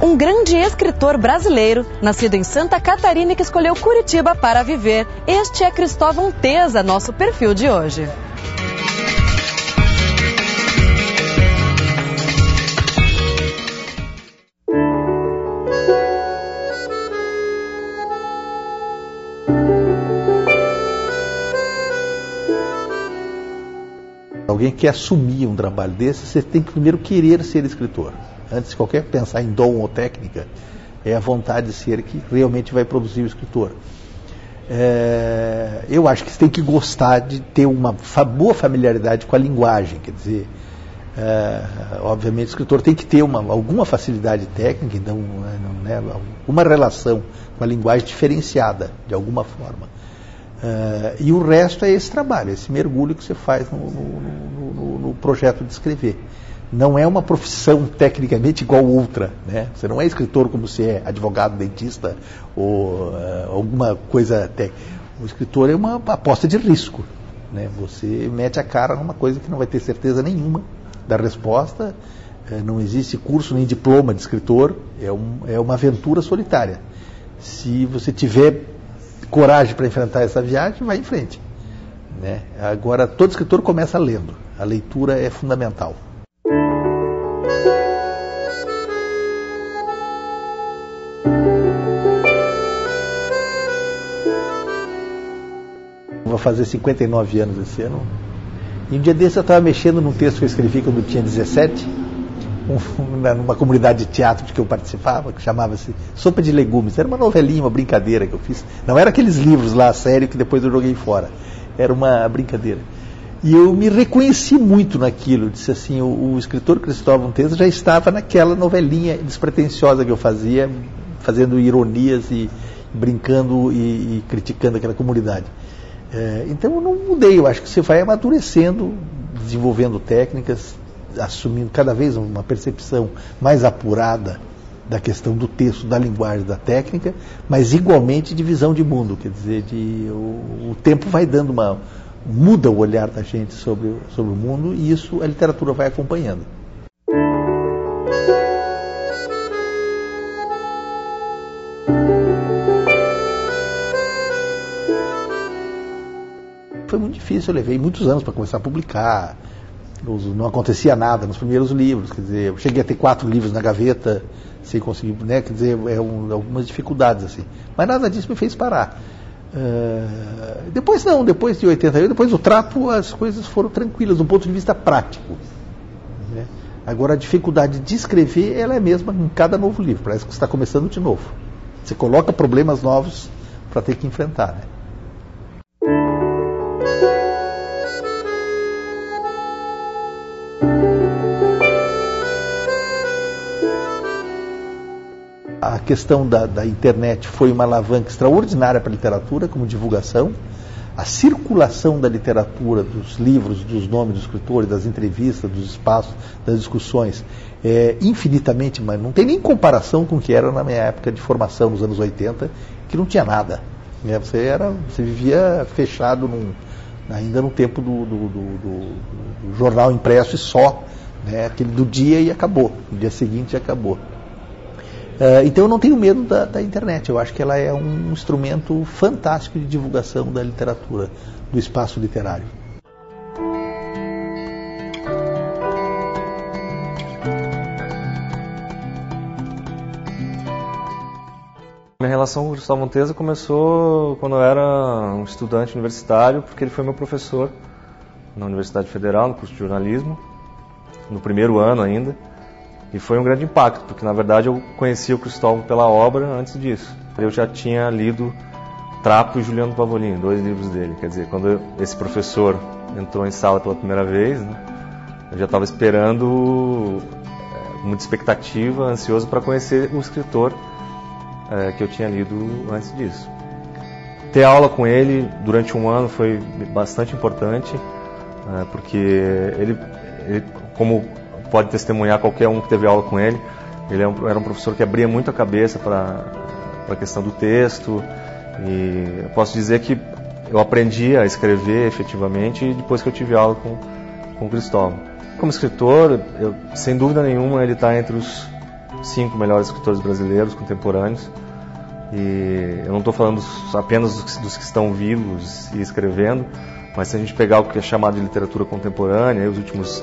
Um grande escritor brasileiro, nascido em Santa Catarina e que escolheu Curitiba para viver. Este é Cristóvão Teza, nosso perfil de hoje. Alguém que quer assumir um trabalho desse, você tem que primeiro querer ser escritor. Antes de qualquer pensar em dom ou técnica, é a vontade de ser que realmente vai produzir o escritor. Eu acho que você tem que gostar de ter uma boa familiaridade com a linguagem, quer dizer, obviamente o escritor tem que ter alguma facilidade técnica, então, uma relação com a linguagem diferenciada, de alguma forma. E o resto é esse trabalho, esse mergulho que você faz no projeto de escrever. Não é uma profissão tecnicamente igual outra, né? Você não é escritor como você é advogado, dentista ou alguma coisa técnica. O escritor é uma aposta de risco, né? Você mete a cara numa coisa que não vai ter certeza nenhuma da resposta. Não existe curso nem diploma de escritor, é uma aventura solitária. Se você tiver coragem para enfrentar essa viagem, vai em frente, né? Agora, todo escritor começa lendo. A leitura é fundamental. Vou fazer 59 anos esse ano. E um dia desse eu estava mexendo num texto que eu escrevi quando eu tinha 17, numa comunidade de teatro de que eu participava, que chamava-se Sopa de Legumes. Era uma novelinha, uma brincadeira que eu fiz. Não era aqueles livros lá, sério, que depois eu joguei fora. Era uma brincadeira. E eu me reconheci muito naquilo. Eu disse assim, o escritor Cristóvão Teza já estava naquela novelinha despretensiosa que eu fazia, fazendo ironias e brincando e criticando aquela comunidade. Então eu não mudei. Eu acho que você vai amadurecendo, desenvolvendo técnicas, assumindo cada vez uma percepção mais apurada da questão do texto, da linguagem, da técnica, mas igualmente de visão de mundo. Quer dizer, o tempo vai dando muda o olhar da gente sobre o mundo, e isso a literatura vai acompanhando. Foi muito difícil, eu levei muitos anos para começar a publicar. Não acontecia nada nos primeiros livros, quer dizer, eu cheguei a ter 4 livros na gaveta sem conseguir, né, quer dizer, algumas dificuldades assim, mas nada disso me fez parar. Depois de 88, depois do trapo, as coisas foram tranquilas do ponto de vista prático, né? Agora a dificuldade de escrever, ela é a mesma em cada novo livro, parece que você está começando de novo, você coloca problemas novos para ter que enfrentar, né? A questão da internet foi uma alavanca extraordinária para a literatura, como divulgação. A circulação da literatura, dos livros, dos nomes dos escritores, das entrevistas, dos espaços, das discussões, é infinitamente, mas não tem nem comparação com o que era na minha época de formação, nos anos 80, que não tinha nada, né? Você vivia fechado ainda no tempo do jornal impresso e só, né? Aquele do dia e acabou, no dia seguinte acabou. Então eu não tenho medo da internet. Eu acho que ela é um instrumento fantástico de divulgação da literatura, do espaço literário. Minha relação com o Cristóvão Teza começou quando eu era um estudante universitário, porque ele foi meu professor na Universidade Federal, no curso de jornalismo, no primeiro ano ainda. E foi um grande impacto, porque na verdade eu conhecia o Cristóvão pela obra antes disso. Eu já tinha lido Trapo e Juliano Pavolini, 2 livros dele. Quer dizer, quando esse professor entrou em sala pela primeira vez, né, eu já estava esperando, muita expectativa, ansioso para conhecer o escritor que eu tinha lido antes disso. Ter aula com ele durante um ano foi bastante importante, porque ele, como pode testemunhar qualquer um que teve aula com ele, ele era um professor que abria muito a cabeça para a questão do texto, e eu posso dizer que eu aprendi a escrever efetivamente depois que eu tive aula com o Cristóvão. Como escritor, sem dúvida nenhuma, ele está entre os 5 melhores escritores brasileiros contemporâneos. E eu não estou falando apenas dos que estão vivos e escrevendo, mas se a gente pegar o que é chamado de literatura contemporânea, os últimos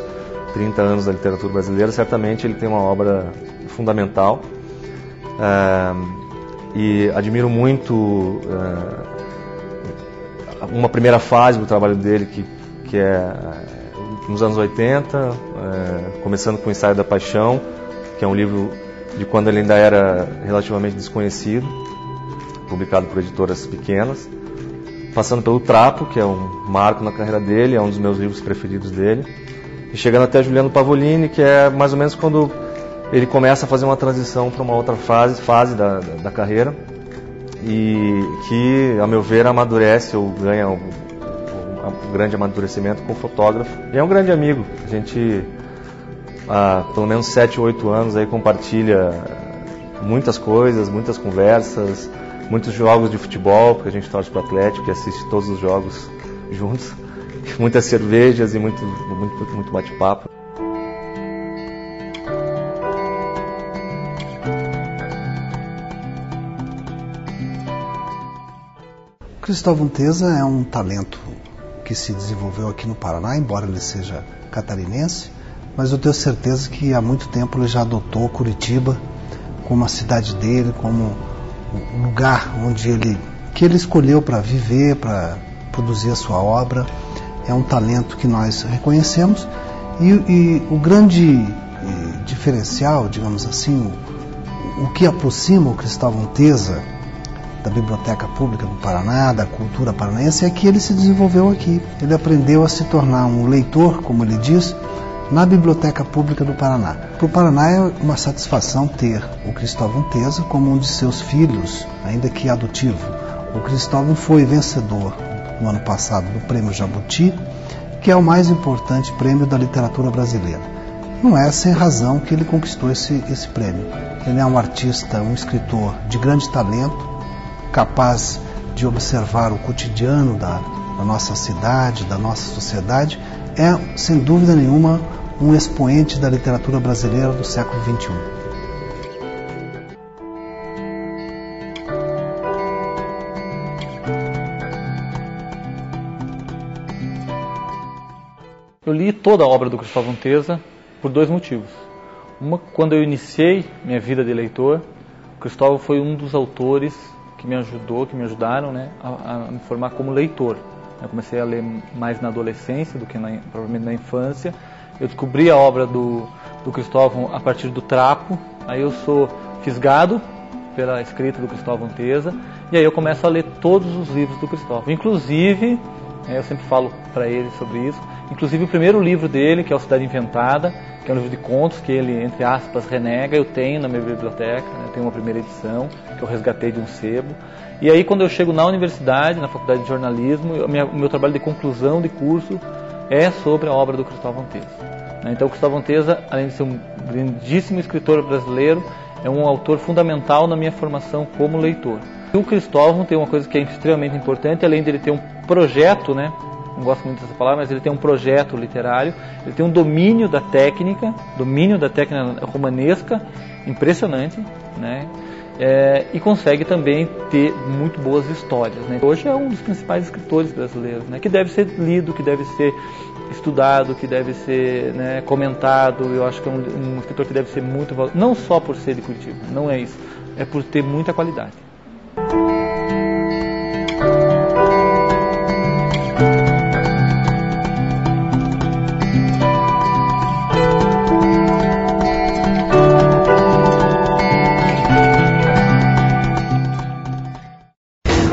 30 anos da literatura brasileira, certamente ele tem uma obra fundamental. E admiro muito uma primeira fase do trabalho dele, que é nos anos 80, começando com o Ensaio da Paixão, que é um livro de quando ele ainda era relativamente desconhecido, publicado por editoras pequenas, passando pelo Trapo, que é um marco na carreira dele, é um dos meus livros preferidos dele, e chegando até Juliano Pavolini, que é mais ou menos quando ele começa a fazer uma transição para uma outra fase da carreira, e que, a meu ver, amadurece ou ganha um grande amadurecimento com o fotógrafo. E é um grande amigo. A gente, há pelo menos 7 ou 8 anos, aí compartilha muitas coisas, muitas conversas, muitos jogos de futebol, porque a gente torce para o Atlético e assiste todos os jogos juntos, muitas cervejas e muito bate-papo. Cristóvão Teza é um talento que se desenvolveu aqui no Paraná, embora ele seja catarinense, mas eu tenho certeza que há muito tempo ele já adotou Curitiba como a cidade dele, como o lugar onde ele escolheu para viver, para produzir a sua obra. É um talento que nós reconhecemos e o grande diferencial, digamos assim, o que aproxima o Cristóvão Teza da Biblioteca Pública do Paraná, da cultura paranaense, é que ele se desenvolveu aqui. Ele aprendeu a se tornar um leitor, como ele diz, na Biblioteca Pública do Paraná. Para o Paraná é uma satisfação ter o Cristóvão Teza como um de seus filhos, ainda que adotivo. O Cristóvão foi vencedor no ano passado do Prêmio Jabuti, que é o mais importante prêmio da literatura brasileira. Não é sem razão que ele conquistou esse prêmio. Ele é um artista, um escritor de grande talento, capaz de observar o cotidiano da nossa cidade, da nossa sociedade. É, sem dúvida nenhuma, um expoente da literatura brasileira do século XXI. Eu li toda a obra do Cristóvão Teza por 2 motivos. Uma, quando eu iniciei minha vida de leitor, o Cristóvão foi um dos autores que me ajudaram, né, a me formar como leitor. Eu comecei a ler mais na adolescência do que provavelmente na infância. Eu descobri a obra do Cristóvão a partir do Trapo. Aí eu sou fisgado pela escrita do Cristóvão Teza, e aí eu começo a ler todos os livros do Cristóvão. Inclusive, eu sempre falo para ele sobre isso, inclusive o primeiro livro dele, que é o Cidade Inventada, que é um livro de contos que ele, entre aspas, renega, eu tenho na minha biblioteca, eu tenho uma primeira edição, que eu resgatei de um sebo. E aí, quando eu chego na universidade, na faculdade de jornalismo, o meu trabalho de conclusão de curso é sobre a obra do Cristóvão Teza. Então, o Cristóvão Teza, além de ser um grandíssimo escritor brasileiro, é um autor fundamental na minha formação como leitor. E o Cristóvão tem uma coisa que é extremamente importante, além de ele ter um projeto, né? Não gosto muito dessa palavra, mas ele tem um projeto literário, ele tem um domínio da técnica romanesca impressionante, né? E consegue também ter muito boas histórias, né? Hoje é um dos principais escritores brasileiros, né? Que deve ser lido, que deve ser estudado, que deve ser, né, comentado. Eu acho que é um escritor que deve ser muito valorizado, não só por ser de Curitiba, não é isso, é por ter muita qualidade.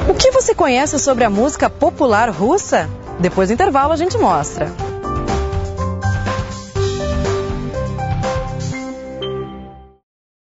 O que você conhece sobre a música popular russa? Depois do intervalo a gente mostra.